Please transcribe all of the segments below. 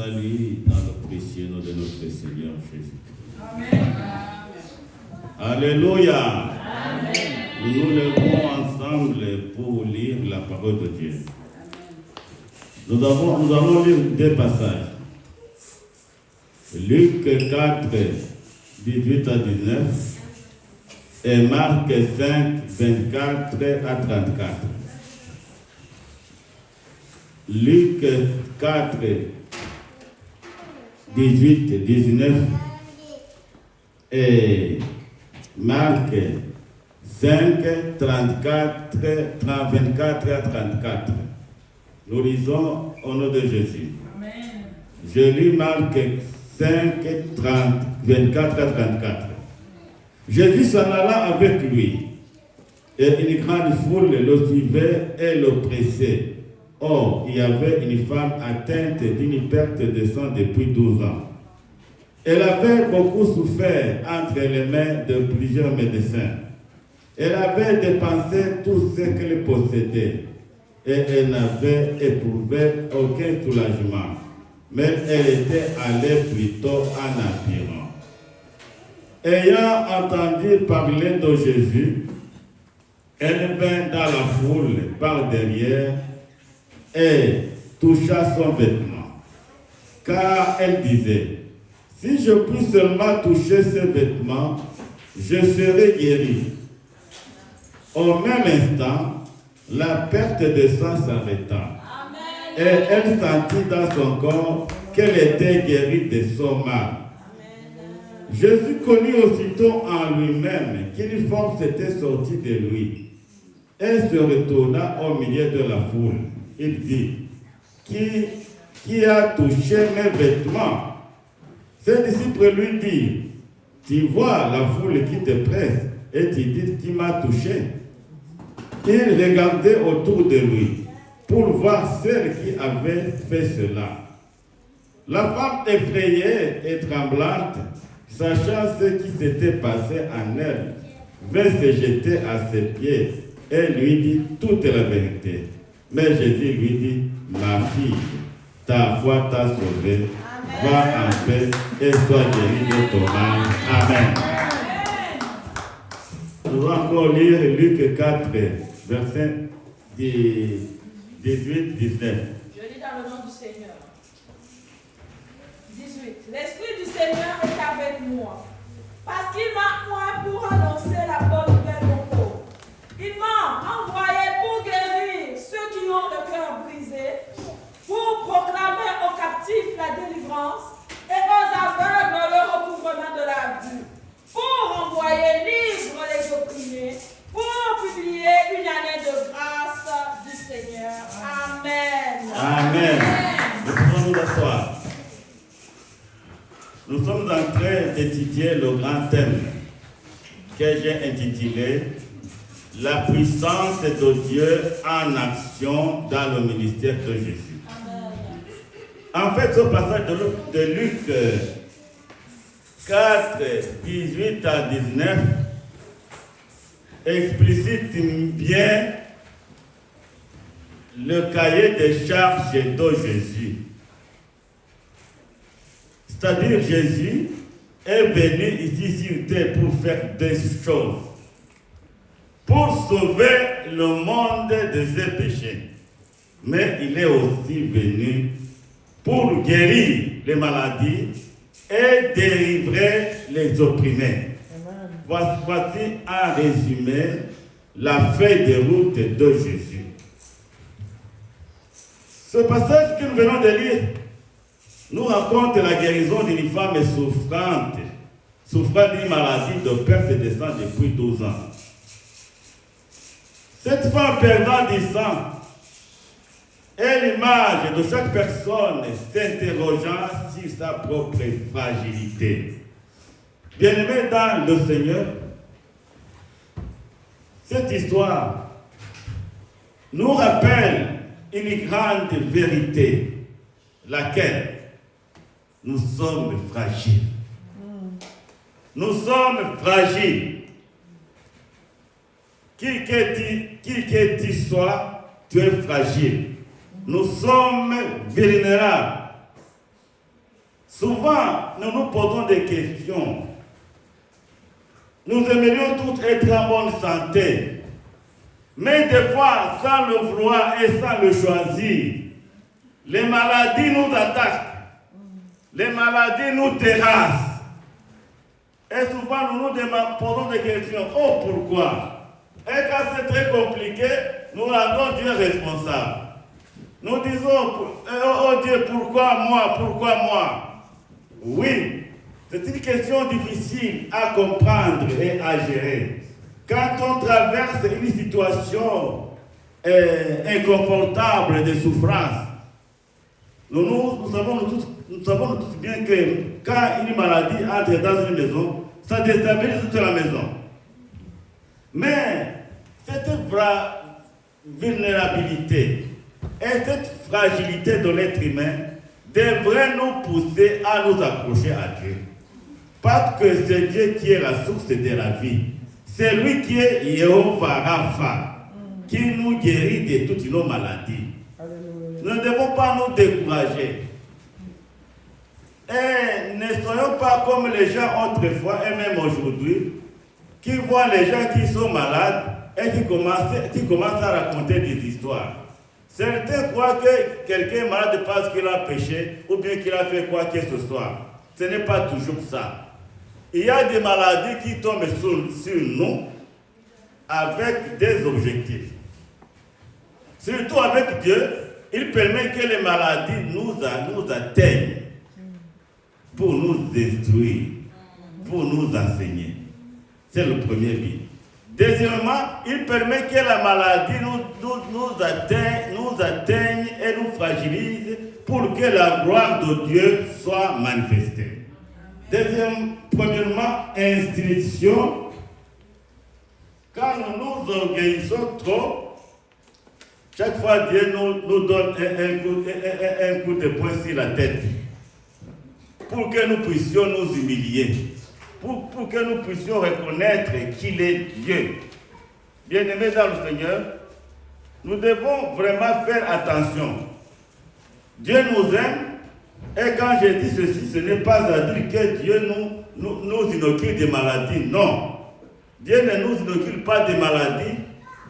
salue dans le précieux nom de notre Seigneur Jésus-Christ. Amen. Alléluia. Amen. Nous nous levons ensemble pour lire la parole de Dieu. Nous allons lire deux passages. Luc 4, 18 à 19 et Marc 5, 24 à 34. Luc 4, 18, 19 et Marc 5, 34, 24 à 34. Nous lisons au nom de Jésus. Amen. Je lis Marc 5, 30, 24 à 34. Jésus s'en alla avec lui, et une grande foule le suivait et l'oppressait. Or, il y avait une femme atteinte d'une perte de sang depuis 12 ans. Elle avait beaucoup souffert entre les mains de plusieurs médecins. Elle avait dépensé tout ce qu'elle possédait et elle n'avait éprouvé aucun soulagement. Mais elle était allée plutôt en empirant. Ayant entendu parler de Jésus, elle vint dans la foule par derrière et toucha son vêtement. Car elle disait, si je puis seulement toucher ce vêtement, je serai guérie. Au même instant, la perte de sang s'arrêta. Et elle sentit dans son corps qu'elle était guérie de son mal. Jésus connut aussitôt en lui-même qu'une force était sortie de lui. Elle se retourna au milieu de la foule. Il dit, qui a touché mes vêtements? Ses disciples lui dirent, tu vois la foule qui te presse et tu dis qui m'a touché. Il regardait autour de lui pour voir celle qui avait fait cela. La femme effrayée et tremblante, sachant ce qui s'était passé en elle, vint se jeter à ses pieds et lui dit toute la vérité. Mais Jésus lui dit, ma fille, ta foi t'a sauvée, va en paix et sois guérie de ton mal. Amen. Nous allons encore lire Luc 4, verset 18-19. Je lis dans le nom du Seigneur. 18. L'Esprit du Seigneur est avec moi, parce qu'il m'a oint pour annoncer la bonne nouvelle aux pauvres. Il m'a envoyé pour guérir ceux qui ont le cœur brisé, pour proclamer aux captifs la délivrance et aux aveugles le recouvrement de la vue, pour envoyer libres les opprimés, pour publier une année de grâce du Seigneur. Amen. Amen. Nous pouvons nous asseoir. Nous sommes en train d'étudier le grand thème que j'ai intitulé « La puissance de Dieu en action dans le ministère de Jésus ». En fait, ce passage de Luc 4, 18 à 19 explicite bien le cahier des charges de Jésus. C'est-à-dire Jésus est venu ici sur terre pour faire deux choses. Pour sauver le monde de ses péchés. Mais il est aussi venu pour guérir les maladies et délivrer les opprimés. Voici en résumé la feuille de route de Jésus. Ce passage que nous venons de lire nous raconte la guérison d'une femme souffrant d'une maladie de perte de sang depuis 12 ans. Cette femme perdant du sang est l'image de chaque personne s'interrogeant sur sa propre fragilité. Bien-aimés dans le Seigneur, cette histoire nous rappelle une grande vérité, laquelle nous sommes fragiles. Nous sommes fragiles. Qui que tu sois, tu es fragile. Nous sommes vulnérables. Souvent, nous nous posons des questions. Nous aimerions tous être en bonne santé. Mais des fois, sans le vouloir et sans le choisir, les maladies nous attaquent. Les maladies nous terrassent. Et souvent, nous nous posons des questions. Oh, pourquoi? Et quand c'est très compliqué, nous rendons Dieu responsable. Nous disons, oh Dieu, pourquoi moi? Pourquoi moi? Oui, c'est une question difficile à comprendre et à gérer. Quand on traverse une situation inconfortable de souffrance, nous savons tous bien que quand une maladie entre dans une maison, ça déstabilise toute la maison. Mais cette vulnérabilité et cette fragilité de l'être humain devrait nous pousser à nous accrocher à Dieu. Parce que c'est Dieu qui est la source de la vie. C'est lui qui est Yehovah Rapha, qui nous guérit de toutes nos maladies. Nous ne devons pas nous décourager. Et ne soyons pas comme les gens autrefois et même aujourd'hui, qui voient les gens qui sont malades et qui commencent à raconter des histoires. Certains croient que quelqu'un est malade parce qu'il a péché ou bien qu'il a fait quoi que ce soit. Ce n'est pas toujours ça. Il y a des maladies qui tombent sur nous avec des objectifs. Surtout avec Dieu, il permet que les maladies nous atteignent pour nous détruire, pour nous enseigner. C'est le premier but. Deuxièmement, il permet que la maladie nous atteigne et nous fragilise pour que la gloire de Dieu soit manifestée. Premièrement, instruction. Quand nous nous organisons trop, chaque fois Dieu nous donne un coup de poing sur la tête pour que nous puissions nous humilier, pour que nous puissions reconnaître qu'il est Dieu. Bien-aimés dans le Seigneur, nous devons vraiment faire attention. Dieu nous aime, et quand je dis ceci, ce n'est pas à dire que Dieu nous inocule des maladies. Non. Dieu ne nous inocule pas des maladies,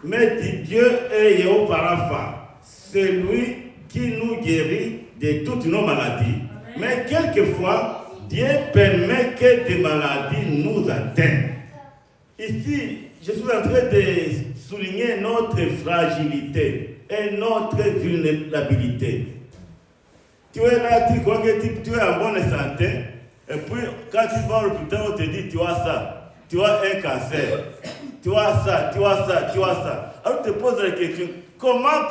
mais Dieu est Yehovah Rapha. C'est lui qui nous guérit de toutes nos maladies. Mais quelquefois, Dieu permet que des maladies nous atteignent. Ici, je suis en train de souligner notre fragilité et notre vulnérabilité. Tu es là, tu crois que tu es en bonne santé, et puis quand tu vas au l'hôpital, on te dit tu as ça, tu as un cancer, tu as ça, tu as ça, tu as ça. Alors tu te poses la question, comment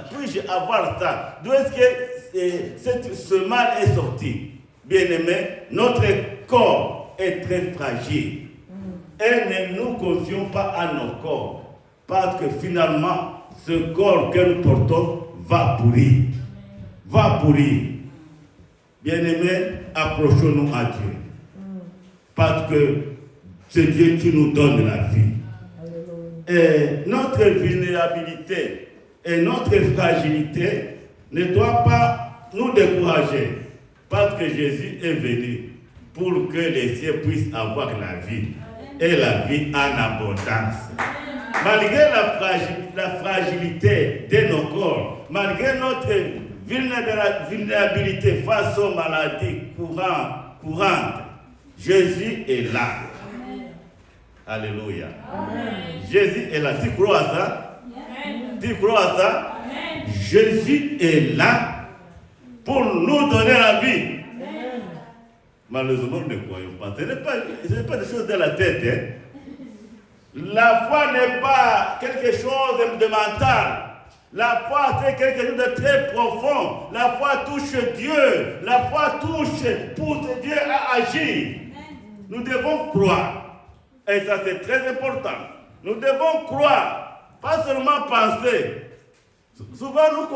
puis-je avoir ça? D'où est-ce que ce mal est sorti? Bien-aimé, notre corps est très fragile. Et ne nous confions pas à nos corps, parce que finalement, ce corps que nous portons va pourrir. Va pourrir. Bien-aimés, approchons-nous à Dieu. Parce que c'est Dieu qui nous donne la vie. Et notre vulnérabilité et notre fragilité ne doit pas nous décourager. Parce que Jésus est venu pour que les cieux puissent avoir la vie. Et la vie en abondance. Malgré la fragilité de nos corps, malgré notre vulnérabilité face aux maladies courantes, Jésus est là. Amen. Alléluia. Amen. Jésus est là. Tu crois à ça? Amen. Tu crois à ça? Amen. Jésus est là pour nous donner la vie. Amen. Malheureusement, nous ne croyons pas. Ce n'est pas des choses de la tête. Hein? La foi n'est pas quelque chose de mental. La foi, c'est quelque chose de très profond. La foi touche Dieu. La foi pousse Dieu à agir. Nous devons croire. Et ça, c'est très important. Nous devons croire, pas seulement penser. Souvent, nous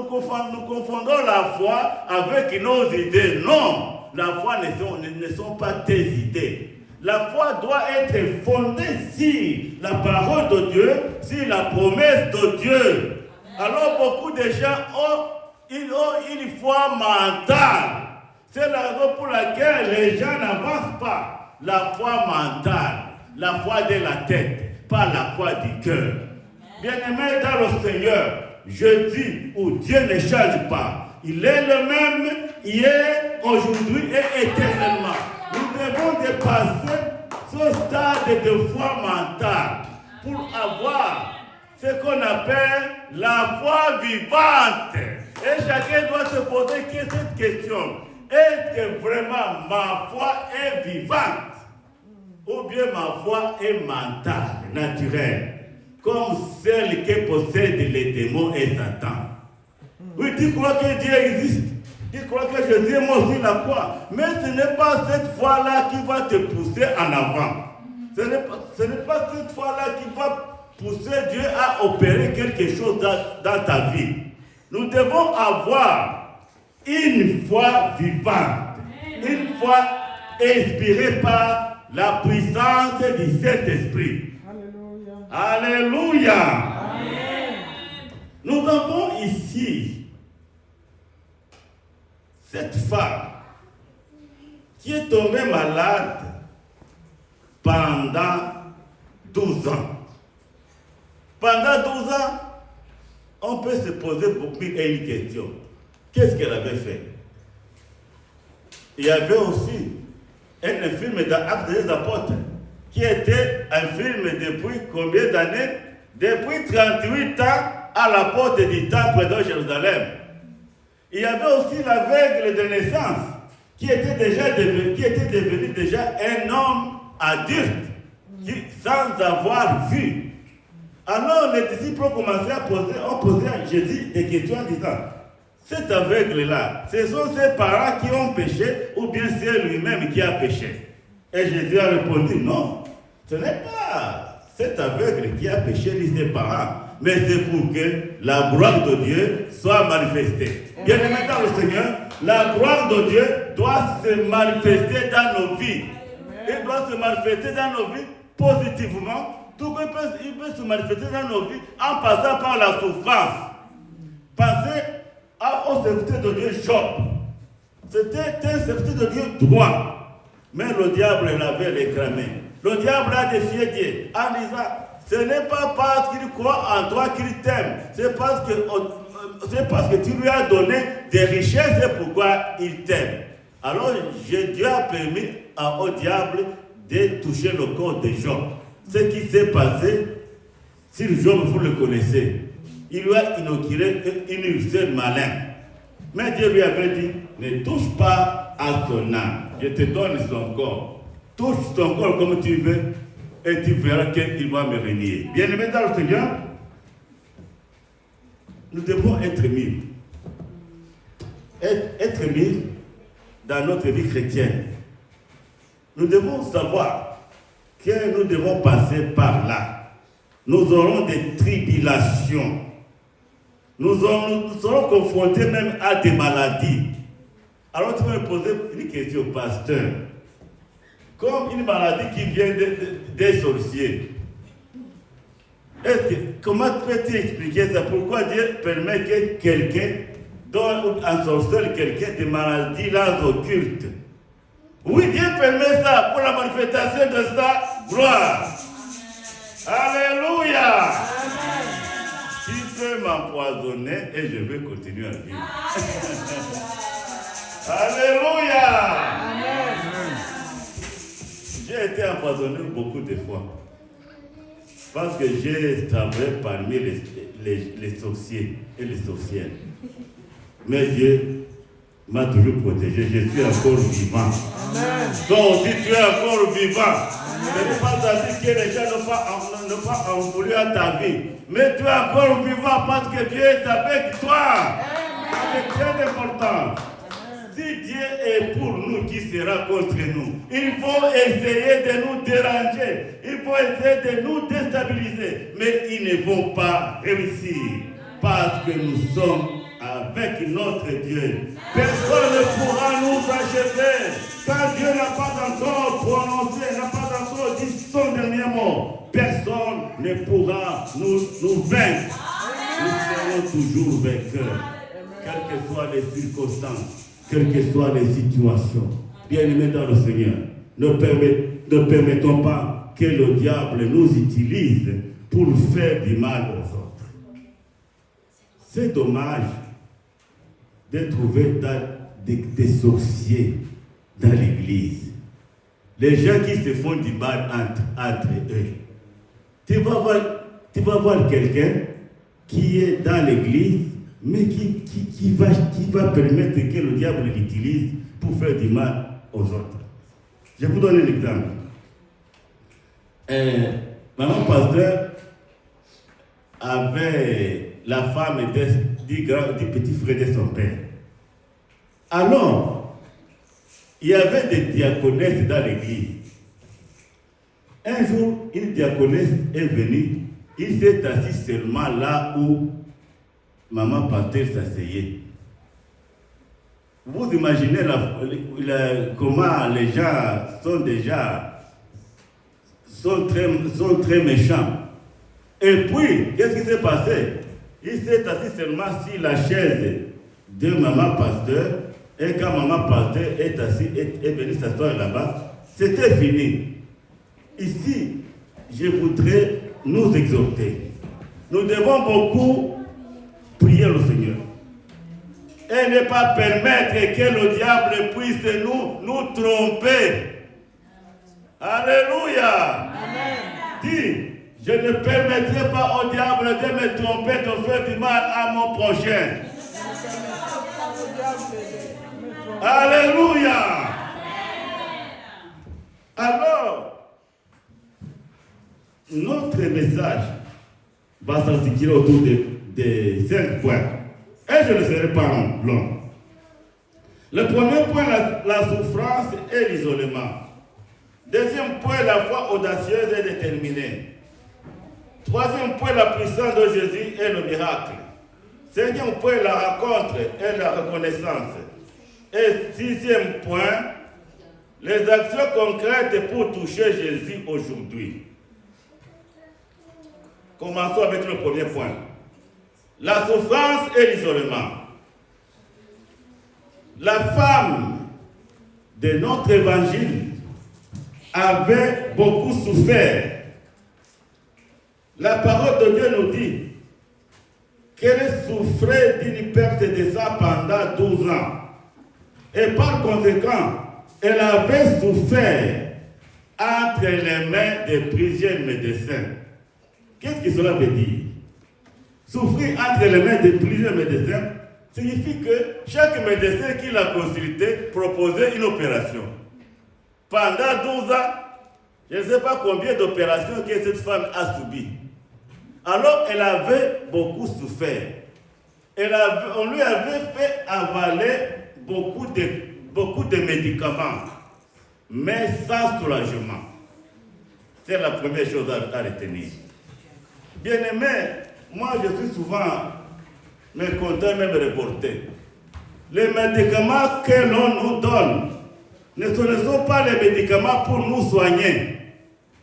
confondons la foi avec nos idées. Non, la foi ne sont pas tes idées. La foi doit être fondée sur la parole de Dieu, sur la promesse de Dieu. Alors beaucoup de gens ont une foi mentale. C'est la raison pour laquelle les gens n'avancent pas. La foi mentale, la foi de la tête, pas la foi du cœur. Bien-aimés dans le Seigneur, je dis où Dieu ne change pas. Il est le même hier, aujourd'hui et éternellement. Nous devons dépasser ce stade de foi mentale pour avoir ce qu'on appelle la foi vivante. Et chacun doit se poser cette question. Est-ce que vraiment ma foi est vivante? Ou bien ma foi est mentale, naturelle, comme celle que possèdent les démons et Satan? Oui, tu crois que Dieu existe? Tu crois que Jésus est mort sur la croix? Mais ce n'est pas cette foi-là qui va te pousser en avant. Ce n'est pas cette foi-là qui va pousser Dieu à opérer quelque chose dans ta vie. Nous devons avoir une foi vivante, une foi inspirée par la puissance du Saint-Esprit. Alléluia. Alléluia. Amen. Nous avons ici cette femme qui est tombée malade pendant 12 ans. Pendant 12 ans, on peut se poser beaucoup une question. Qu'est-ce qu'elle avait fait? Il y avait aussi un film dans Actes des Apôtres qui était un film depuis combien d'années? Depuis 38 ans à la porte du temple de Jérusalem. Il y avait aussi l'aveugle de naissance qui était devenu déjà un homme adulte sans avoir vu. Alors les disciples ont commencé à poser à Jésus des questions en disant: cet aveugle-là, ce sont ses parents qui ont péché ou bien c'est lui-même qui a péché? Et Jésus a répondu: non, ce n'est pas cet aveugle qui a péché ni ses parents, mais c'est pour que la gloire de Dieu soit manifestée. Bien aimé dans le Seigneur, la gloire de Dieu doit se manifester dans nos vies. Il doit se manifester dans nos vies positivement. Tout il peut se manifester dans nos vies en passant par la souffrance. Pensez au serviteur de Dieu Job. C'était un serviteur de Dieu droit. Mais le diable l'avait réclamé. Le diable a défié Dieu en disant: ce n'est pas parce qu'il croit en toi qu'il t'aime. C'est parce que tu lui as donné des richesses, c'est pourquoi il t'aime. Alors Dieu a permis au diable de toucher le corps de Job. Ce qui s'est passé, si Job, vous le connaissez, il lui a inoculé une ulcère malin. Mais Dieu lui avait dit: ne touche pas à son âme, je te donne son corps. Touche son corps comme tu veux et tu verras qu'il va me renier. Bien aimé dans le Seigneur, nous devons être mis. Être mis dans notre vie chrétienne. Nous devons savoir que nous devons passer par là. Nous aurons des tribulations. Nous serons confrontés même à des maladies. Alors tu vas me poser une question, pasteur. Comme une maladie qui vient des sorciers. Comment peux-tu expliquer ça? Pourquoi Dieu permet que quelqu'un donne en sorcier quelqu'un des maladies là occultes? Oui, Dieu permet ça pour la manifestation de sa gloire. Alléluia. Amen. Tu peux m'empoisonner et je vais continuer à vivre. Alléluia. Amen. J'ai été empoisonné beaucoup de fois. Parce que j'ai travaillé parmi les sorciers et les sorcières. Mais Dieu m'a toujours protégé. Je suis encore vivant. Amen. Donc, si tu es encore vivant, ce n'est pas ainsi que les gens n'ont pas envoûté à ta vie. Mais tu es encore vivant parce que Dieu est avec toi. C'est très important. Si Dieu est pour nous, qui sera contre nous? Il faut essayer de nous déranger. Il faut essayer de nous déstabiliser. Mais ils ne vont pas réussir. Parce que nous sommes avec notre Dieu. Personne ne pourra nous achever. Quand Dieu n'a pas encore prononcé, n'a pas encore dit son dernier mot, personne ne pourra nous vaincre. Nous serons toujours vainqueurs. Quelles que soient les circonstances, quelles que soient les situations. Bien-aimés dans le Seigneur, ne permettons pas que le diable nous utilise pour faire du mal aux autres. C'est dommage de trouver des sorciers dans l'église. Les gens qui se font du mal entre eux. Tu vas voir quelqu'un qui est dans l'église, mais qui va permettre que le diable l'utilise pour faire du mal aux autres. Je vous donne un exemple. Maman pasteur avait la femme du petit frère de son père. Alors, il y avait des diaconesses dans l'église. Un jour, une diaconesse est venue. Il s'est assis seulement là où maman pasteur s'asseyait. Vous imaginez comment les gens sont très méchants. Et puis, qu'est-ce qui s'est passé? Il s'est assis seulement sur la chaise de maman pasteur. Et quand maman pasteur est venue s'asseoir là-bas, c'était fini. Ici, je voudrais nous exhorter. Nous devons beaucoup prier le Seigneur. Et ne pas permettre que le diable puisse nous tromper. Alléluia. Amen. Dis, je ne permettrai pas au diable de me tromper, de faire du mal à mon prochain. Alléluia. Alors, notre message va s'articuler autour de 5 points. Et je ne serai pas long. Le premier point, la souffrance et l'isolement. Deuxième point, la foi audacieuse et déterminée. Troisième point, la puissance de Jésus et le miracle. Cinquième point, la rencontre et la reconnaissance. Et sixième point, les actions concrètes pour toucher Jésus aujourd'hui. Commençons avec le premier point. La souffrance et l'isolement. La femme de notre évangile avait beaucoup souffert. La parole de Dieu nous dit qu'elle souffrait d'une perte de sang pendant 12 ans. Et par conséquent, elle avait souffert entre les mains de plusieurs médecins. Qu'est-ce que cela veut dire? Souffrir entre les mains de plusieurs médecins signifie que chaque médecin qui l'a consulté proposait une opération. Pendant 12 ans, je ne sais pas combien d'opérations que cette femme a subies. Alors, elle avait beaucoup souffert. On lui avait fait avaler beaucoup de médicaments, mais sans soulagement. C'est la première chose à retenir. Bien-aimé, moi je suis souvent mécontent, même révolté. Les médicaments que l'on nous donne ne sont pas les médicaments pour nous soigner,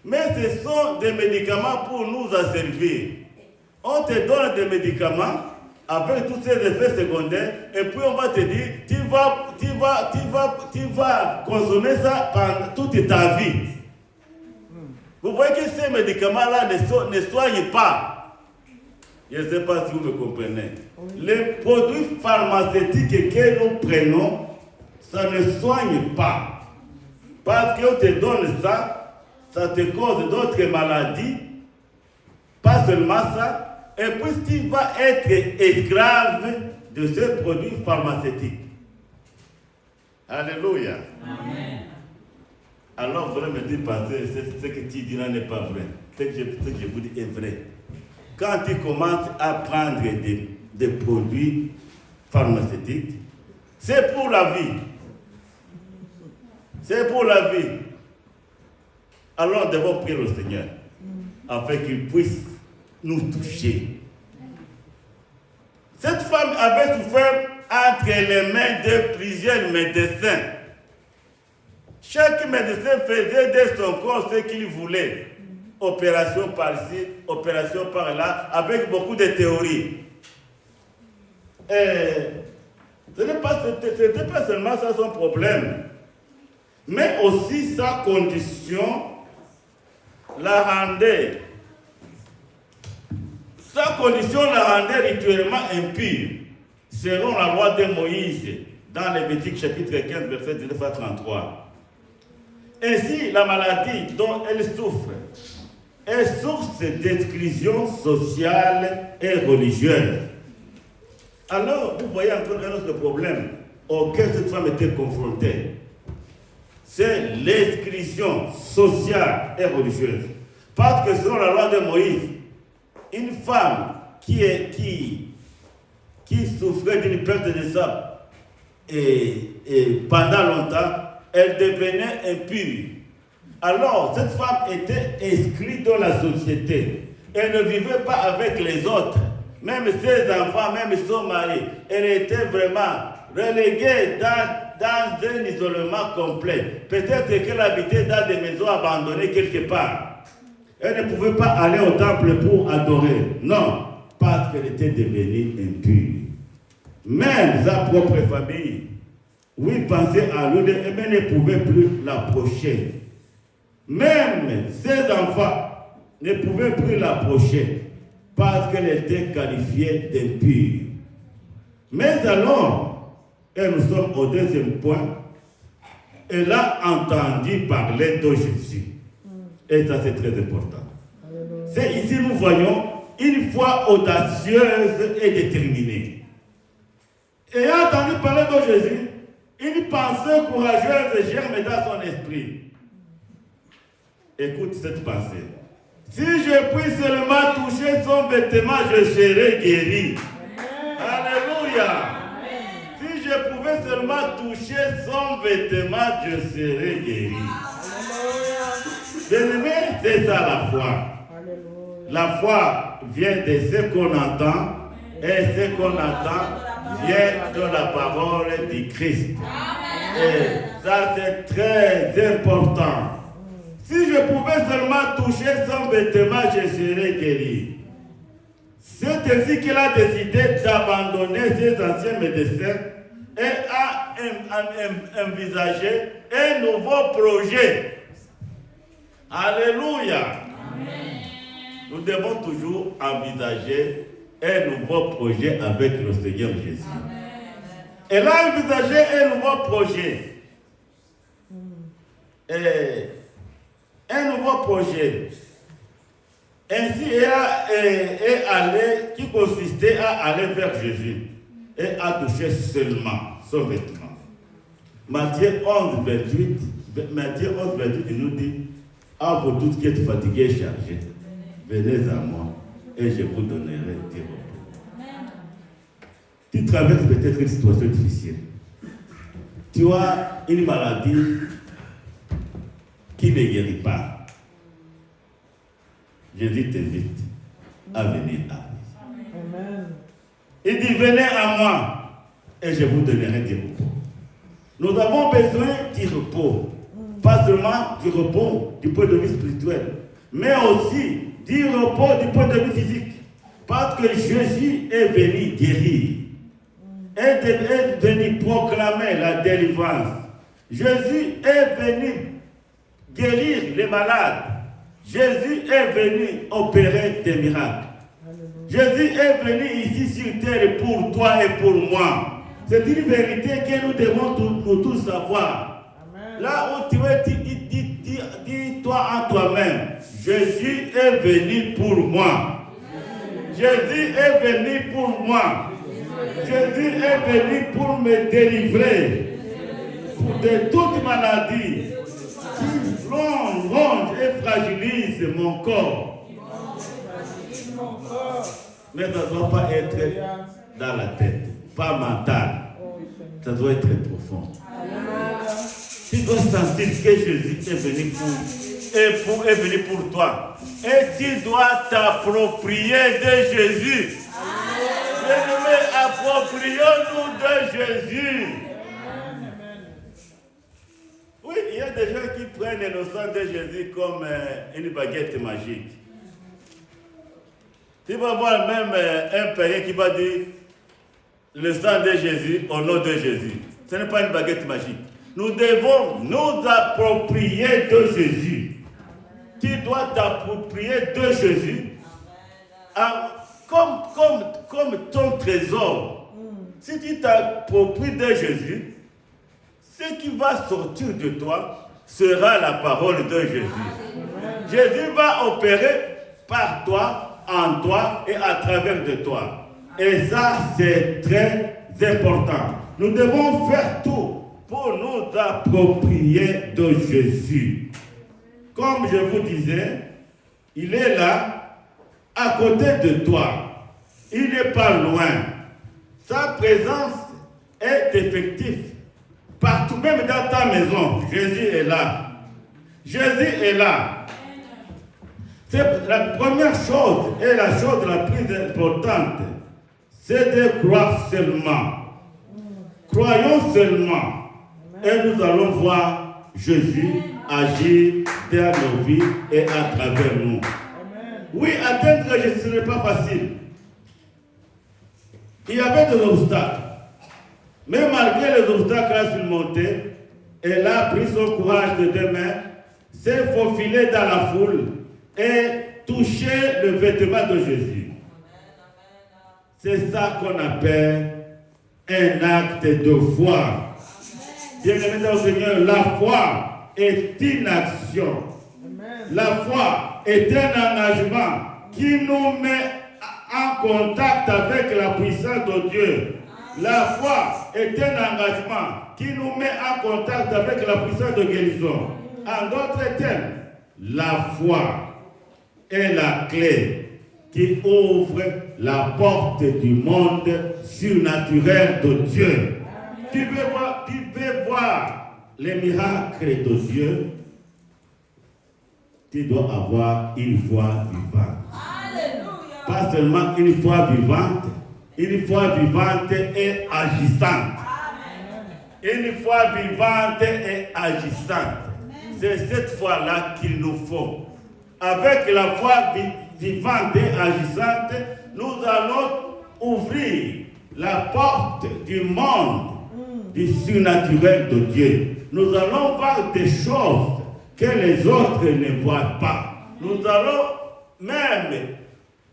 mais ce sont des médicaments pour nous asservir. On te donne des médicaments avec tous ces effets secondaires, et puis on va te dire, tu vas consommer ça pendant toute ta vie. Vous voyez que ces médicaments-là ne soignent pas. Je ne sais pas si vous me comprenez. Les produits pharmaceutiques que nous prenons, ça ne soigne pas. Parce qu'on te donne ça, ça te cause d'autres maladies. Pas seulement ça. Et puis tu vas être esclave de ce produit pharmaceutique. Alléluia. Amen. Alors vous allez me dire, pasteur, ce que tu dis là n'est pas vrai. Ce que je vous dis est vrai. Quand tu commences à prendre des produits pharmaceutiques, c'est pour la vie. C'est pour la vie. Alors nous devons prier le Seigneur afin qu'il puisse nous toucher. Cette femme avait souffert entre les mains de plusieurs médecins. Chaque médecin faisait de son corps ce qu'il voulait. Opération par-ci, opération par-là, avec beaucoup de théories. Et Ce n'était pas seulement ça son problème, mais aussi sa condition la rendait. Sa condition la rendait rituellement impure, selon la loi de Moïse, dans Lévitique chapitre 15, verset 19 à 33. Ainsi, la maladie dont elle souffre est source d'exclusion sociale et religieuse. Alors, vous voyez encore un autre problème auquel cette femme était confrontée. C'est l'exclusion sociale et religieuse. Parce que selon la loi de Moïse, une femme qui souffrait d'une perte de sang et pendant longtemps, elle devenait impure. Alors, cette femme était exclue dans la société. Elle ne vivait pas avec les autres. Même ses enfants, même son mari. Elle était vraiment reléguée dans un isolement complet. Peut-être qu'elle habitait dans des maisons abandonnées quelque part. Elle ne pouvait pas aller au temple pour adorer. Non, parce qu'elle était devenue impure. Même sa propre famille, oui, pensait à lui, mais ne pouvait plus l'approcher. Même ses enfants ne pouvaient plus l'approcher parce qu'elle était qualifiée d'impure. Mais alors, et nous sommes au deuxième point, elle a entendu parler de Jésus. Et ça, c'est très important. C'est ici, nous voyons une foi audacieuse et déterminée. Ayant entendu parler de Jésus, une pensée courageuse germe dans son esprit. Écoute cette pensée. Si je puis seulement toucher son vêtement, je serai guéri. Alléluia. Si je pouvais seulement toucher son vêtement, je serai guéri. Bien-aimé, c'est ça la foi. La foi vient de ce qu'on entend, et ce qu'on entend vient de la parole du Christ. Et ça, c'est très important. Si je pouvais seulement toucher son vêtement, je serais guéri. C'est ainsi qu'il a décidé d'abandonner ses anciens médecins et a envisagé un nouveau projet. Alléluia. Amen. Nous devons toujours envisager un nouveau projet avec le Seigneur Jésus. Amen. Elle a envisagé un nouveau projet. Un nouveau projet. Ainsi, est allé, qui consistait à aller vers Jésus et à toucher seulement son vêtement. Matthieu 11, 28, il nous dit: à vous tous qui êtes fatigués et chargés, venez à moi et je vous donnerai du repos. Tu traverses peut-être une situation difficile. Tu as une maladie qui ne guérit pas. Jésus t'invite à venir à lui. Il dit: venez à moi et je vous donnerai du repos. Nous avons besoin du repos. Pas seulement du repos du point de vue spirituel, mais aussi du repos du point de vue physique. Parce que Jésus est venu guérir, est venu proclamer la délivrance. Jésus est venu guérir les malades. Jésus est venu opérer des miracles. Jésus est venu ici sur terre pour toi et pour moi. C'est une vérité que nous devons nous tous savoir. Là où tu es, dis-toi en toi-même: Jésus est venu pour moi. Jésus est venu pour moi. Jésus est venu pour me délivrer de toute maladie qui ronge et fragilise mon corps. Mais ça ne doit pas être dans la tête, pas mental. Ça doit être profond. Tu dois sentir que Jésus est venu pour toi. Et tu dois t'approprier de Jésus. Bien-aimés, approprions-nous de Jésus. Oui, il y a des gens qui prennent le sang de Jésus comme une baguette magique. Tu vas voir même un père qui va dire: le sang de Jésus au nom de Jésus. Ce n'est pas une baguette magique. Nous devons nous approprier de Jésus. Tu dois t'approprier de Jésus comme ton trésor. Si tu t'appropries de Jésus, ce qui va sortir de toi sera la parole de Jésus. Jésus va opérer par toi, en toi et à travers de toi. Et ça, c'est très important. Nous devons faire tout pour nous approprier de Jésus. Comme je vous disais, il est là, à côté de toi. Il n'est pas loin. Sa présence est effective. Partout, même dans ta maison, Jésus est là. Jésus est là. C'est la première chose et la chose la plus importante, c'est de croire seulement. Croyons seulement. Et nous allons voir Jésus agir dans nos vies et à travers nous. Oui, atteindre Jésus, ce n'est pas facile. Il y avait des obstacles. Mais malgré les obstacles à surmonter, elle a pris son courage de deux mains, s'est faufilée dans la foule et touché le vêtement de Jésus. C'est ça qu'on appelle un acte de foi. Bien-aimés dans le Seigneur, la foi est une action. La foi est un engagement qui nous met en contact avec la puissance de Dieu. La foi est un engagement qui nous met en contact avec la puissance de guérison. En d'autres termes, la foi est la clé qui ouvre la porte du monde surnaturel de Dieu. Tu veux voir les miracles de Dieu, tu dois avoir une foi vivante. Alléluia. Pas seulement une foi vivante et agissante. Amen. Une foi vivante et agissante. C'est cette foi-là qu'il nous faut. Avec la foi vivante et agissante, nous allons ouvrir la porte du monde, du surnaturel de Dieu. Nous allons voir des choses que les autres ne voient pas. Nous allons même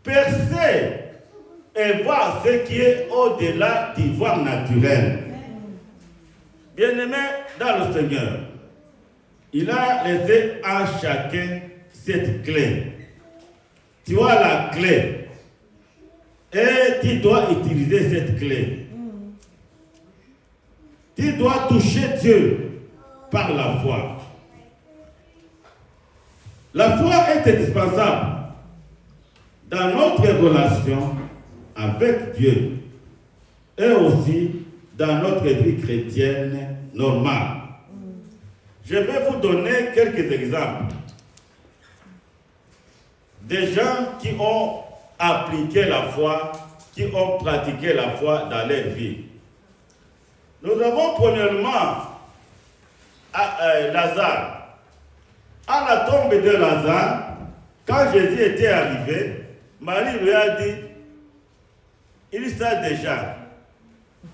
percer et voir ce qui est au-delà du voir naturel. Bien-aimés dans le Seigneur, il a laissé à chacun cette clé. Tu as la clé et tu dois utiliser cette clé. Tu dois toucher Dieu par la foi. La foi est indispensable dans notre relation avec Dieu et aussi dans notre vie chrétienne normale. Je vais vous donner quelques exemples. Des gens qui ont appliqué la foi, qui ont pratiqué la foi dans leur vie. Nous avons premièrement Lazare. À la tombe de Lazare, quand Jésus était arrivé, Marie lui a dit, il sait déjà.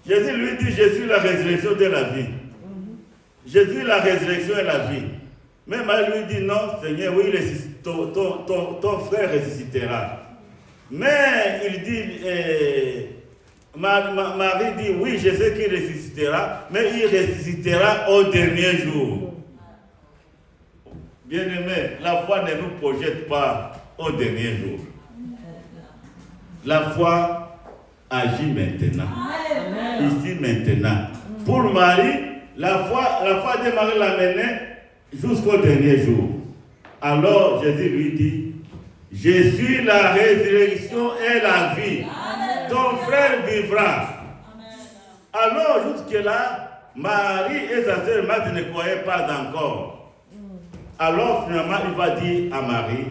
Jésus lui dit, je suis la résurrection de la vie. Jésus est la résurrection et la vie. Mais Marie lui dit, non, Seigneur, oui, ton frère ressuscitera. Mais il dit, Marie dit, oui, je sais qu'il ressuscitera, mais il ressuscitera au dernier jour. Bien-aimés, la foi ne nous projette pas au dernier jour. La foi agit maintenant. Ici, maintenant. Pour Marie, la foi de Marie l'a menée jusqu'au dernier jour. Alors Jésus lui dit, je suis la résurrection et la vie. Ton frère vivra. Alors jusque-là, Marie et sa sœur Marthe ne croyaient pas encore. Alors finalement, il va dire à Marie,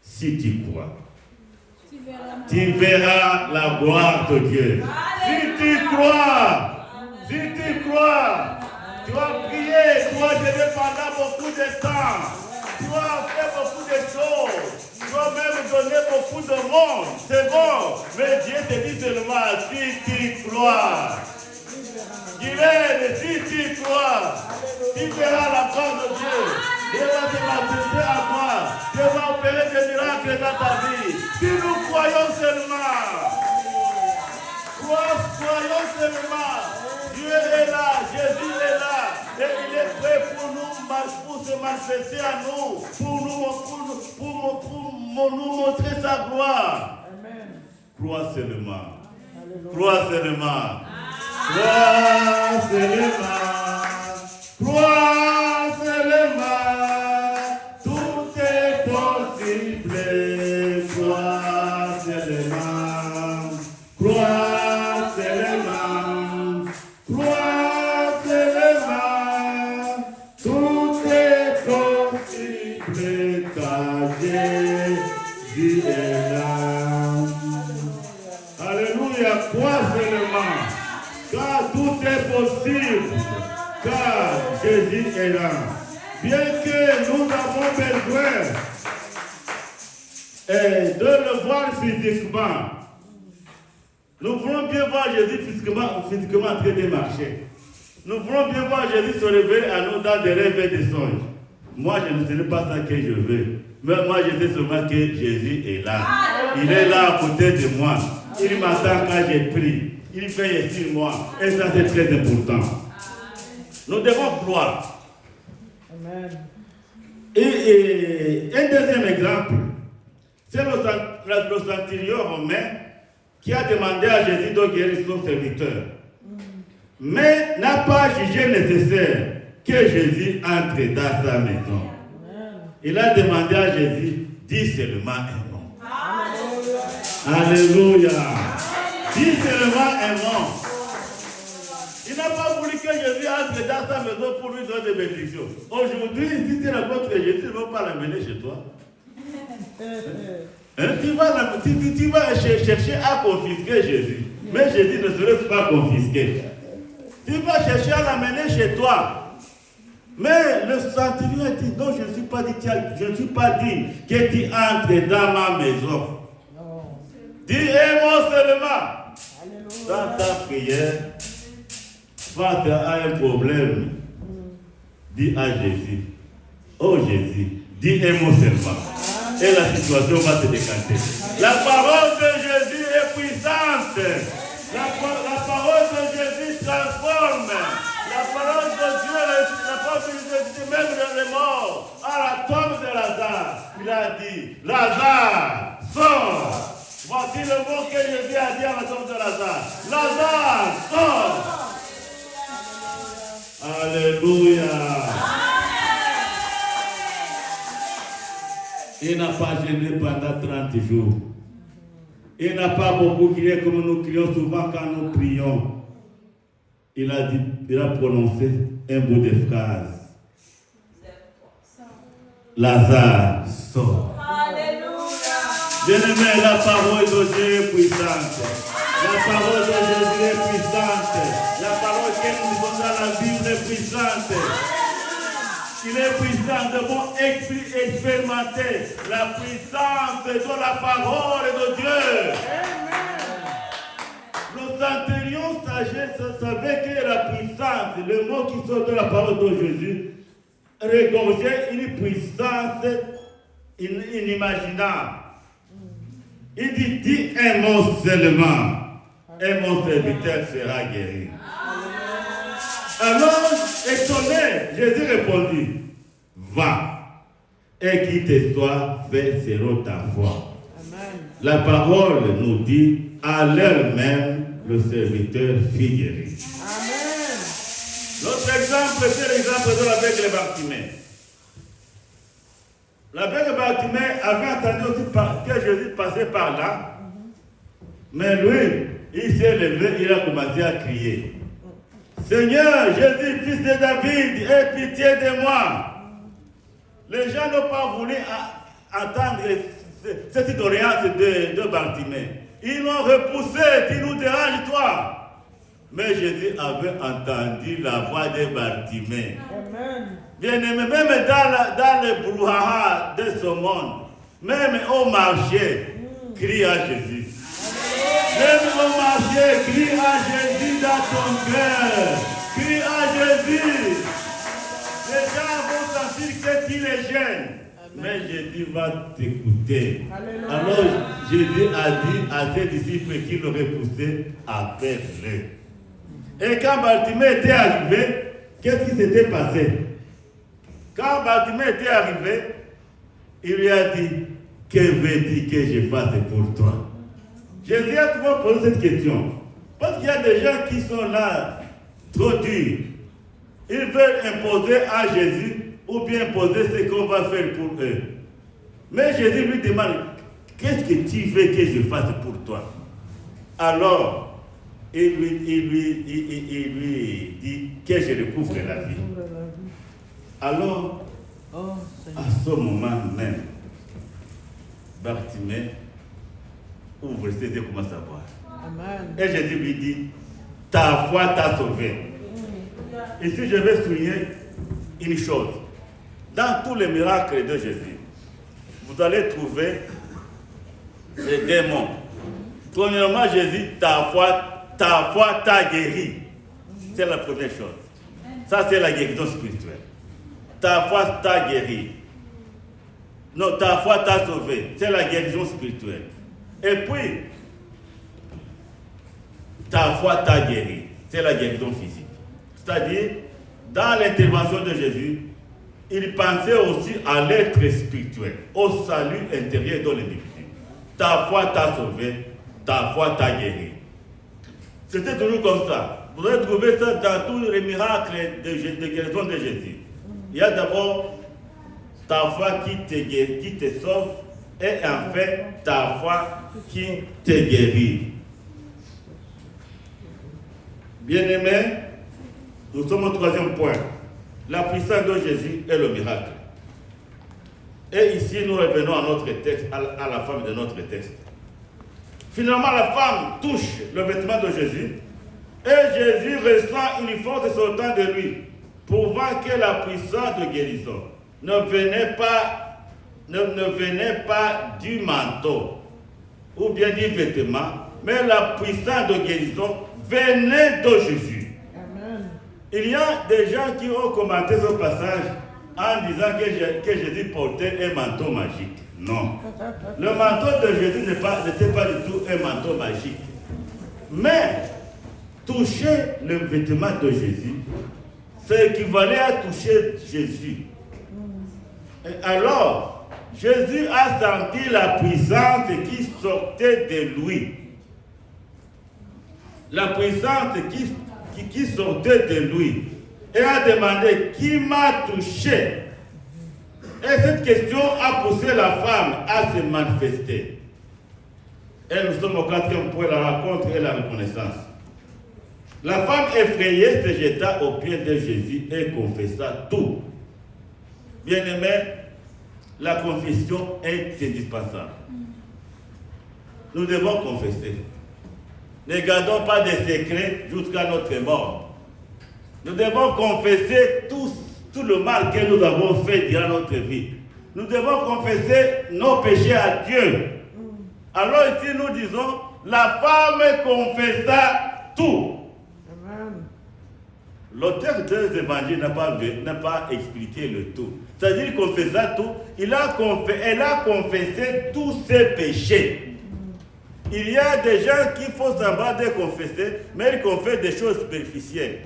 si tu crois, tu verras la gloire de Dieu. Si tu crois, tu as prié, tu as jeûné pendant beaucoup de temps, tu as fait beaucoup de choses, tu as même donné beaucoup de monde, c'est bon, mais Dieu te dit seulement, si tu gloire. Dis-le, si tu crois, tu verras la gloire de Dieu. Dieu va te manifester à toi. Dieu va opérer des miracles dans ta vie. Si nous croyons seulement, croyons seulement, Dieu est là, Jésus est là, et il est prêt pour se manifester à nous, pour nous montrer sa gloire. Amen. Crois seulement. Crois seulement. Crois seulement. Crois seulement. Tout est possible. Crois seulement. Crois seulement. Crois seulement. Tout est possible. Car Jésus est là. Alléluia. Crois seulement. Car tout est possible. Car Jésus est là. Bien que nous avons besoin de le voir physiquement, nous voulons bien voir Jésus physiquement en train de marcher. Nous voulons bien voir Jésus se lever à nous dans des rêves et des songes. Moi, je ne sais pas ça que je veux. Mais moi, je sais seulement que Jésus est là. Il est là à côté de moi. Il m'attend quand j'ai pris. Il fait sur moi. Et ça, c'est très important. Nous devons croire. Amen. Et un deuxième exemple, c'est le centurion romain qui a demandé à Jésus de guérir son serviteur. Mais n'a pas jugé nécessaire que Jésus entre dans sa maison. Il a demandé à Jésus, dis seulement un mot. Alléluia. Dis seulement un mot. Il n'a pas voulu que Jésus entre dans sa maison pour lui donner des bénédictions. Aujourd'hui, si tu rencontres Jésus, tu ne vas pas l'amener chez toi. Tu vas chercher à confisquer Jésus. Mais Jésus ne serait pas confisqué. Tu vas chercher à l'amener chez toi. Mais le centurion dit, non, je ne suis pas digne que tu entres dans ma maison. Dis un mot seulement. Dans ta prière, quand tu as un problème, dis à Jésus, oh Jésus, dis un mot seulement. Et la situation va se décanter. La parole de Jésus est puissante. La parole de Jésus transforme. La parole de Dieu, la parole de Dieu, même les morts, à la tombe de Lazare, il a dit, Lazare, sors. Voici le mot que Jésus a dit à la tombe de Lazare. Lazare, sors. Alléluia. Il n'a pas gêné pendant 30 jours. Il n'a pas beaucoup crié comme nous crions souvent quand nous prions. Il a prononcé un bout de phrase. Lazare, sort. Alléluia. Bien-aimé, la parole de Dieu est puissante. La parole de Jésus est puissante. La parole que nous avons dans la Bible est puissante. Il est puissant, de bon expérimenter la puissance de la parole de Dieu. Le centurion savait que la puissance, le mot qui sort de la parole de Jésus, regorgeait une puissance inimaginable. Il dit un mot seulement, et mon serviteur sera guéri. Alors, étonné, Jésus répondit, va, et quitte-toi, fais selon ta foi. Amen. La parole nous dit, à l'heure même, le serviteur fut guéri. Amen. L'autre exemple, c'est l'exemple de l'aveugle Bartimée. L'aveugle Bartimée avait entendu aussi que Jésus passait par là, mais lui, il s'est levé, il a commencé à crier. Seigneur, Jésus, fils de David, aie pitié de moi. Les gens n'ont pas voulu entendre cette doléance de Bartimée. Ils l'ont repoussé, tu nous déranges, toi. Mais Jésus avait entendu la voix de Bartimée. Bien-aimé, même dans le brouhaha de ce monde, même au marché, crie à Jésus. Même au marché, crie à Jésus dans ton cœur. Crie à Jésus. Les gens vont sentir que tu les gênes. Mais Jésus va t'écouter. Alors Jésus a dit à ses disciples qui l'auraient poussé, appelle-le. Et quand Bartimée était arrivé, qu'est-ce qui s'était passé? Quand Bartimée était arrivé, il lui a dit, que veux-tu que je fasse pour toi? Jésus a toujours posé cette question. Parce qu'il y a des gens qui sont là, trop durs. Ils veulent imposer à Jésus ou bien imposer ce qu'on va faire pour eux. Mais Jésus lui demande, qu'est-ce que tu veux que je fasse pour toi? Alors, il lui dit que je découvre la vie. Alors, à ce moment même, Bartimée ouvre ses yeux, commence à voir. Et Jésus lui dit, ta foi t'a sauvé. Ici, je vais souligner une chose. Dans tous les miracles de Jésus, vous allez trouver les démons. Premièrement, Jésus, ta foi t'a guéri. C'est la première chose. Ça, c'est la guérison spirituelle. Ta foi t'a guéri. Non, ta foi t'a sauvé. C'est la guérison spirituelle. Et puis, ta foi t'a guéri. C'est la guérison physique. C'est-à-dire, dans l'intervention de Jésus, il pensait aussi à l'être spirituel, au salut intérieur de l'individu. Ta foi t'a sauvé, ta foi t'a guéri. C'était toujours comme ça. Vous allez trouver ça dans tous les miracles de guérison de Jésus. Il y a d'abord ta foi qui te guérit, qui te sauve, et en fait ta foi qui te guérit. Bien-aimés, nous sommes au troisième point. La puissance de Jésus est le miracle. Et ici, nous revenons à notre texte, à la femme de notre texte. Finalement, la femme touche le vêtement de Jésus et Jésus ressent une force sortant de lui, prouvant que la puissance de guérison ne venait pas du manteau ou bien du vêtement, mais la puissance de guérison venait de Jésus. Amen. Il y a des gens qui ont commenté ce passage en disant que Jésus portait un manteau magique. Non. Le manteau de Jésus n'était pas du tout un manteau magique. Mais toucher le vêtement de Jésus, c'est équivalent à toucher Jésus. Et alors, Jésus a senti la puissance qui sortait de lui. La puissance qui sortait de lui. Et a demandé, qui m'a touché? Et cette question a poussé la femme à se manifester. Et nous sommes au quatrième point, la rencontre et la reconnaissance. La femme effrayée se jeta aux pieds de Jésus et confessa tout. Bien-aimés, la confession est indispensable. Nous devons confesser. Ne gardons pas des secrets jusqu'à notre mort. Nous devons confesser tout le mal que nous avons fait durant notre vie. Nous devons confesser nos péchés à Dieu. Alors ici nous disons, la femme confessa tout. L'auteur des évangiles n'a pas expliqué le tout. C'est-à-dire qu'il confessa tout, elle a confessé tous ses péchés. Il y a des gens qui font semblant de confesser, mais ils confessent des choses superficielles.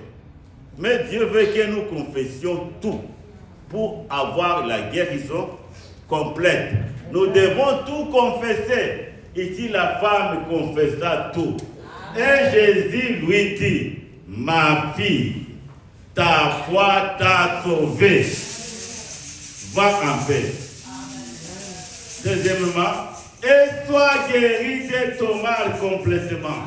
Mais Dieu veut que nous confessions tout pour avoir la guérison complète. Nous devons tout confesser. Ici, la femme confessa tout. Et Jésus lui dit, ma fille, ta foi t'a sauvée. Va en paix. Deuxièmement, et sois guéri de ton mal complètement.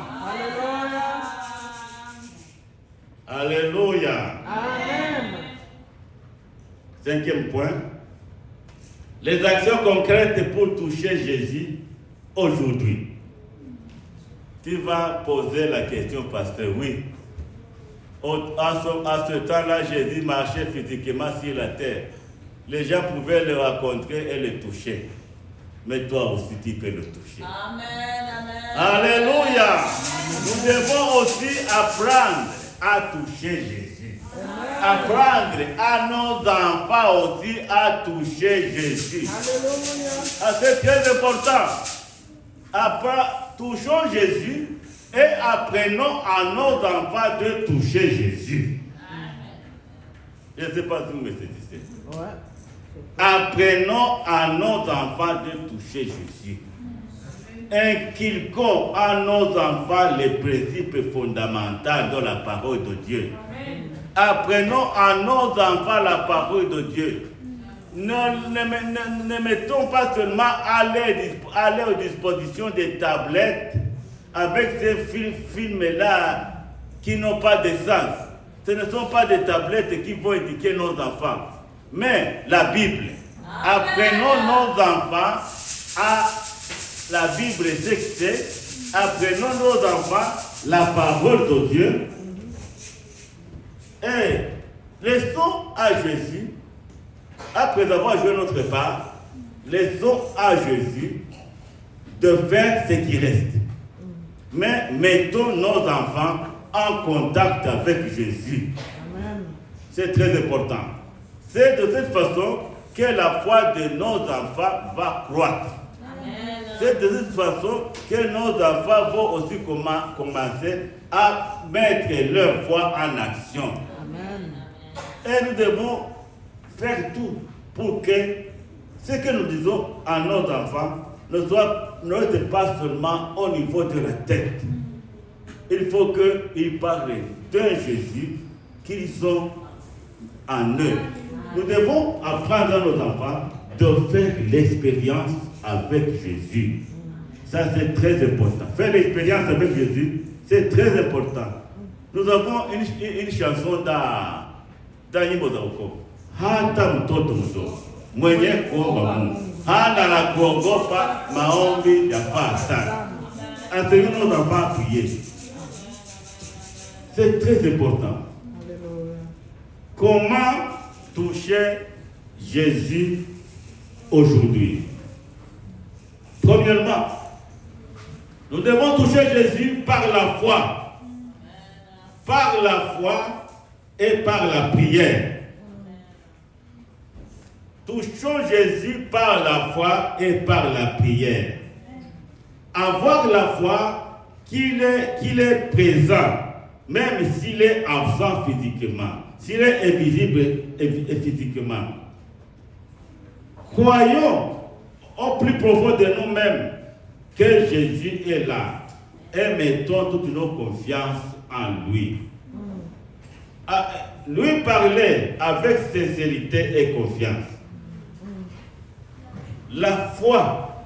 Alléluia. Amen. Cinquième point. Les actions concrètes pour toucher Jésus aujourd'hui. Tu vas poser la question, pasteur. Oui. À ce temps-là, Jésus marchait physiquement sur la terre. Les gens pouvaient le rencontrer et le toucher. mais toi aussi tu peux le toucher. Amen, amen. Alléluia. Nous devons aussi apprendre à toucher Jésus. Apprendre à nos enfants aussi à toucher Jésus. Alléluia. C'est très important. Touchons Jésus et apprenons à nos enfants de toucher Jésus. Je ne sais pas si vous me saisissez. Ouais. Apprenons à nos enfants de toucher Jésus. Inculquons à nos enfants les principes fondamentaux de la parole de Dieu. Amen. Apprenons à nos enfants la parole de Dieu. Ne mettons pas seulement à leur disposition des tablettes avec ces films-là qui n'ont pas de sens. Ce ne sont pas des tablettes qui vont éduquer nos enfants, mais la Bible. Apprenons nos enfants à la Bible, c'est que c'est. Apprenons nos enfants la parole de Dieu. Et laissons à Jésus, après avoir joué notre part, laissons à Jésus de faire ce qui reste. Mais mettons nos enfants en contact avec Jésus. Amen. C'est très important. C'est de cette façon que la foi de nos enfants va croître. Amen. C'est de cette façon que nos enfants vont aussi commencer à mettre leur foi en action. Amen. Et nous devons faire tout pour que ce que nous disons à nos enfants ne soit pas seulement au niveau de la tête. Il faut qu'ils parlent d'un Jésus qu'ils ont en eux. Nous devons apprendre à nos enfants de faire l'expérience avec Jésus. Ça, c'est très important. Faire l'expérience avec Jésus, c'est très important. Nous avons une chanson dans Yimozauko. Hata mtoto mdogo mwenye kuomba Mungu hana la kuogopa maombi yafaa sana. Enseignons nos enfants à prier. C'est très important. Comment toucher Jésus aujourd'hui? Premièrement, nous devons toucher Jésus par la foi. Par la foi et par la prière. Touchons Jésus par la foi et par la prière. Avoir la foi qu'il est présent, même s'il est absent physiquement, s'il est invisible physiquement. Croyons au plus profond de nous-mêmes que Jésus est là et mettons toute nos confiances en lui. Lui parler avec sincérité et confiance. La foi,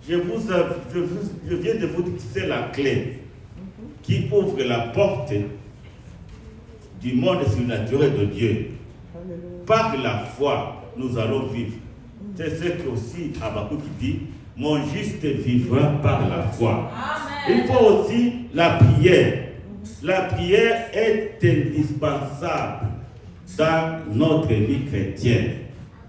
je viens de vous dire que c'est la clé qui ouvre la porte du monde surnaturel de Dieu. Par la foi, nous allons vivre. C'est ce que aussi Habakkuk dit, mon juste vivra par la foi. Amen. Il faut aussi la prière. La prière est indispensable dans notre vie chrétienne.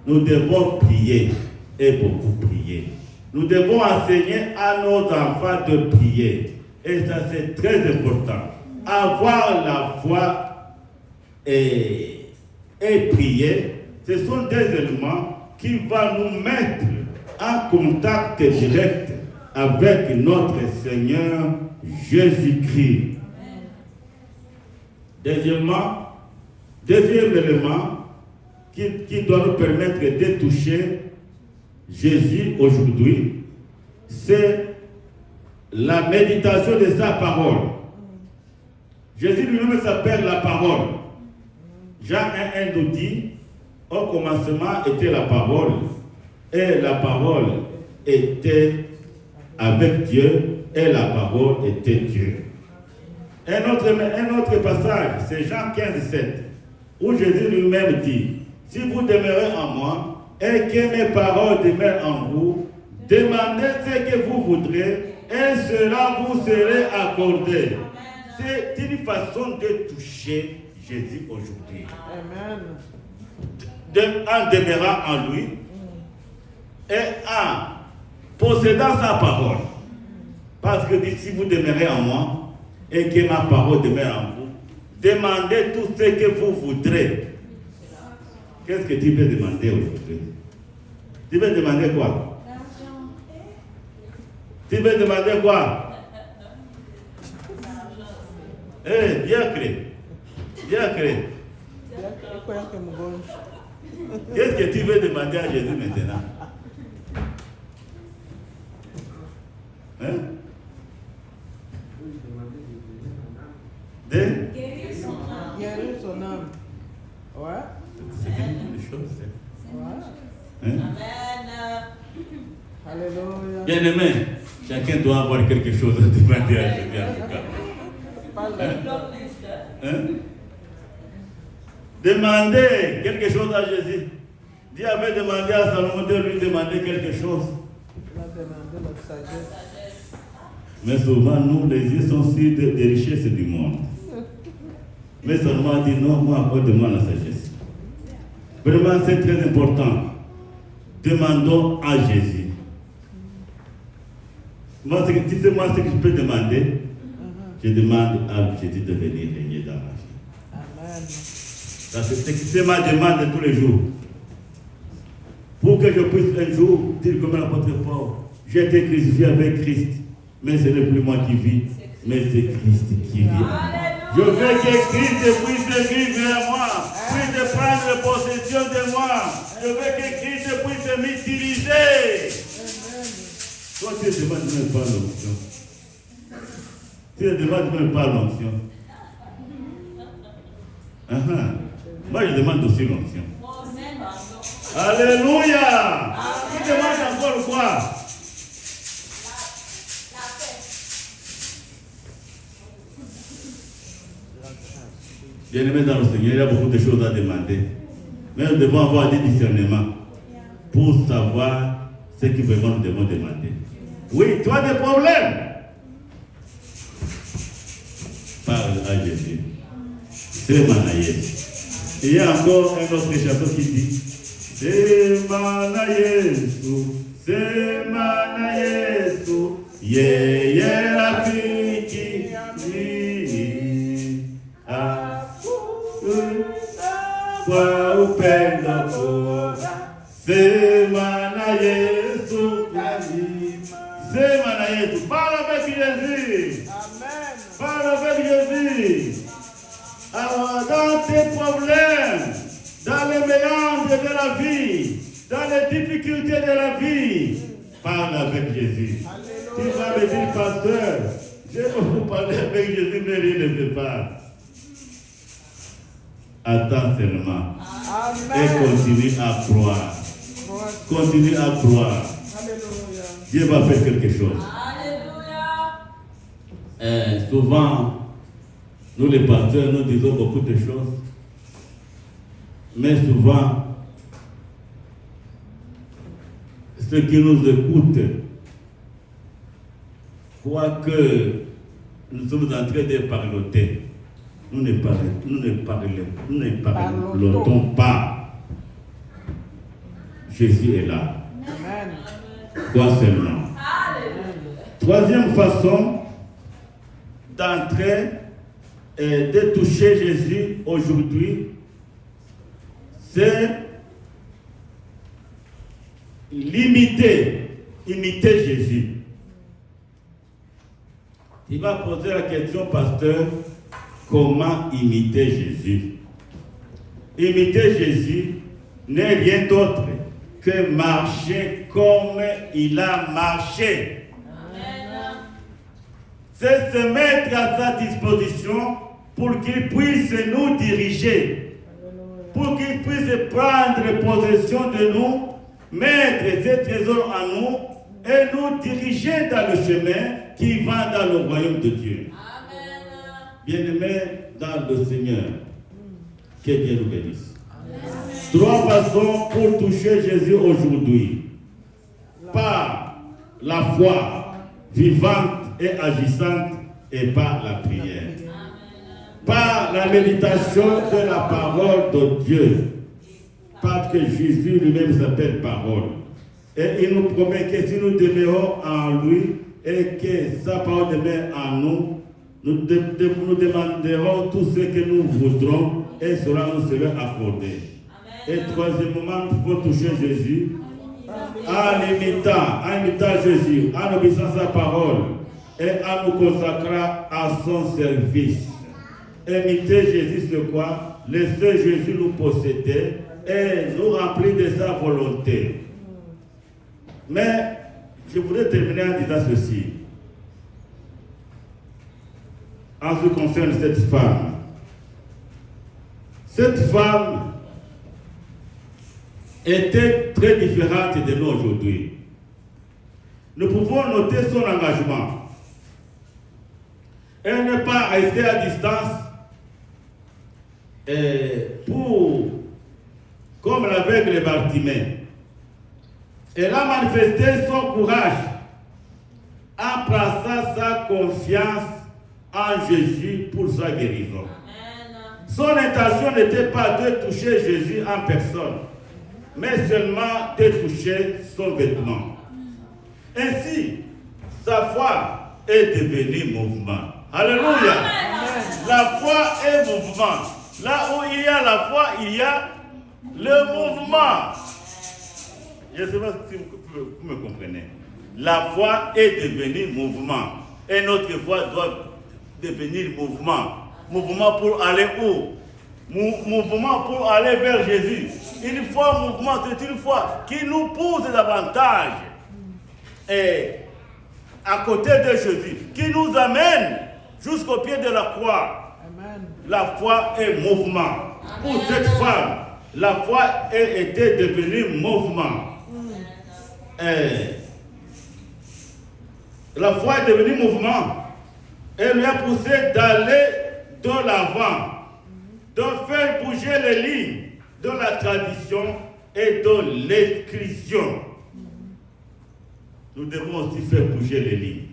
Nous devons prier et beaucoup prier. Nous devons enseigner à nos enfants de prier. Et ça, c'est très important. Avoir la foi et prier, ce sont des éléments qui vont nous mettre en contact direct avec notre Seigneur Jésus-Christ. Deuxième élément qui doit nous permettre de toucher Jésus aujourd'hui, c'est la méditation de sa parole. Jésus lui-même s'appelle la parole. Jean 1:1 nous dit, au commencement était la parole, et la parole était avec Dieu, et la parole était Dieu. Un autre passage, c'est Jean 15:7, où Jésus lui-même dit, si vous demeurez en moi, et que mes paroles demeurent en vous, demandez ce que vous voudrez, et cela vous sera accordé. C'est une façon de toucher Jésus aujourd'hui. Amen. En demeurant en lui et en possédant sa parole. Parce que si vous demeurez en moi et que ma parole demeure en vous, demandez tout ce que vous voudrez. Qu'est-ce que tu veux demander aujourd'hui? Tu veux demander quoi? Tu veux demander quoi? Eh, diacre. Qu'est-ce que tu veux demander à Jésus maintenant? Hein? Guérir son âme. Ouais. C'est une chose. Ouais. Hein? Amen. Alléluia. Bien aimé, chacun doit avoir quelque chose à demander à Jésus en tout cas. Hein? Demandez quelque chose à Jésus. Dieu avait demandé à Salomon de lui demander quelque chose. Il a demandé la sagesse. Mais souvent, nous, les yeux sont sur des richesses du monde. Mais Salomon a dit non, moi, accorde-moi la sagesse. Vraiment, c'est très important. Demandons à Jésus. Moi, tu sais, moi, ce que je peux demander, je demande à Jésus de venir régner dans ma vie. Amen. C'est ma demande tous les jours. Pour que je puisse un jour dire comme l'apôtre Paul, j'ai été crucifié avec Christ, mais ce n'est plus moi qui vis, mais c'est Christ qui vit. Je veux que Christ puisse vivre en moi, puisse prendre possession de moi. Je veux que Christ puisse m'utiliser. Toi, tu ne demandes même pas l'onction. Tu ne demandes même pas l'onction. Moi, je demande aussi l'onction. Alléluia! Tu demandes encore quoi? Bien-aimé dans le Seigneur, il y a beaucoup de choses à demander. Mais nous devons avoir des discernements pour savoir ce que vraiment nous devons demander. Oui, tu as des problèmes. Parle à Jésus. C'est Manaïs. Il y a encore un autre chanson qui dit c'est Manaïs, c'est Manaïs, yé la fille qui a quoi au peine d'abord. C'est Manaïs, c'est Manaïs. Parle avec Jésus. Amen. Parle avec Jésus. Alors, dans tes problèmes, dans les méandres de la vie, dans les difficultés de la vie, parle avec Jésus. Tu vas me dire, pasteur, j'ai beaucoup parlé avec Jésus, mais il ne veut pas. Attends seulement. Amen. Et continue à croire. Continue à croire. Alléluia. Dieu va faire quelque chose. Alléluia. Souvent, nous les pasteurs, nous disons beaucoup de choses. Mais souvent, ceux qui nous écoutent croient que nous sommes en train de parloter. Nous ne parlotons pas. Jésus est là. Amen. Quoi seulement. Troisième façon d'entrer et de toucher Jésus aujourd'hui, c'est imiter Jésus. Il va poser la question, pasteur, comment imiter Jésus? Imiter Jésus n'est rien d'autre que marcher comme il a marché. Amen. C'est se mettre à sa disposition pour qu'il puisse nous diriger, pour qu'il puisse prendre possession de nous, mettre ses trésors en nous et nous diriger dans le chemin qui va dans le royaume de Dieu. Amen. Bien-aimés dans le Seigneur, que Dieu nous bénisse. Trois façons pour toucher Jésus aujourd'hui. Par la foi vivante et agissante et par la prière. Par la méditation de la parole de Dieu. Parce que Jésus lui-même s'appelle parole. Et il nous promet que si nous demeurons en lui et que sa parole demeure en nous, nous demanderons tout ce que nous voudrons et cela nous sera accordé. Et troisièmement, nous pouvons toucher Jésus en imitant Jésus, en obéissant sa parole et en nous consacrant à son service. Imiter Jésus, c'est quoi? Laisser Jésus nous posséder et nous remplir de sa volonté. Mais je voudrais terminer en disant ceci. En ce qui concerne cette femme. Cette femme était très différente de nous aujourd'hui. Nous pouvons noter son engagement. Elle n'est pas restée à distance comme l'aveugle Bartimée. Elle a manifesté son courage en plaçant sa confiance en Jésus pour sa guérison. Amen. Son intention n'était pas de toucher Jésus en personne, mais seulement de toucher son vêtement. Ainsi, sa foi est devenue mouvement. Alléluia. Amen. La foi est mouvement. Là où il y a la foi, il y a le mouvement. Je ne sais pas si vous me comprenez. La foi est devenue mouvement. Et notre foi doit devenir mouvement. Mouvement pour aller où? Mouvement pour aller vers Jésus. Une foi mouvement, c'est une foi qui nous pousse davantage. Et à côté de Jésus, qui nous amène jusqu'au pied de la croix. Amen. La foi est mouvement. Amen. Pour cette femme, la foi était devenue mouvement. La foi est devenue mouvement. Elle lui a poussé d'aller de l'avant, de faire bouger les lignes de la tradition et de l'écriture. Nous devons aussi faire bouger les lignes.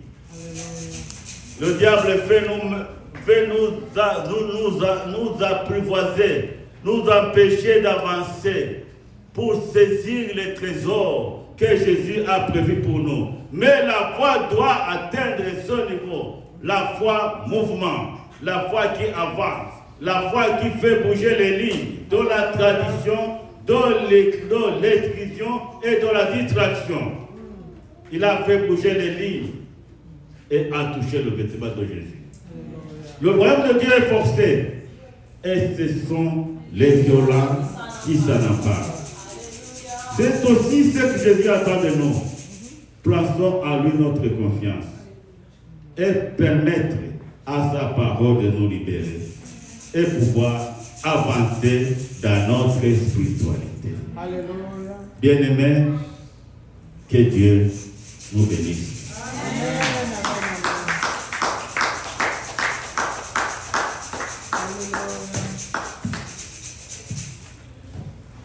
Le diable fait nous apprivoiser, nous empêcher d'avancer pour saisir les trésors que Jésus a prévus pour nous. Mais la foi doit atteindre ce niveau. La foi mouvement, la foi qui avance, la foi qui fait bouger les lignes de la tradition, de l'écriture et de la distraction. Il a fait bouger les lignes et a touché le vêtement de Jésus. Le royaume de Dieu est forcé et ce sont les violents qui s'en emparent. C'est aussi ce que Jésus attend de nous. Plaçons en lui notre confiance et permettre à sa parole de nous libérer et pouvoir avancer dans notre spiritualité. Alléluia. Bien-aimés, que Dieu nous bénisse. Amen.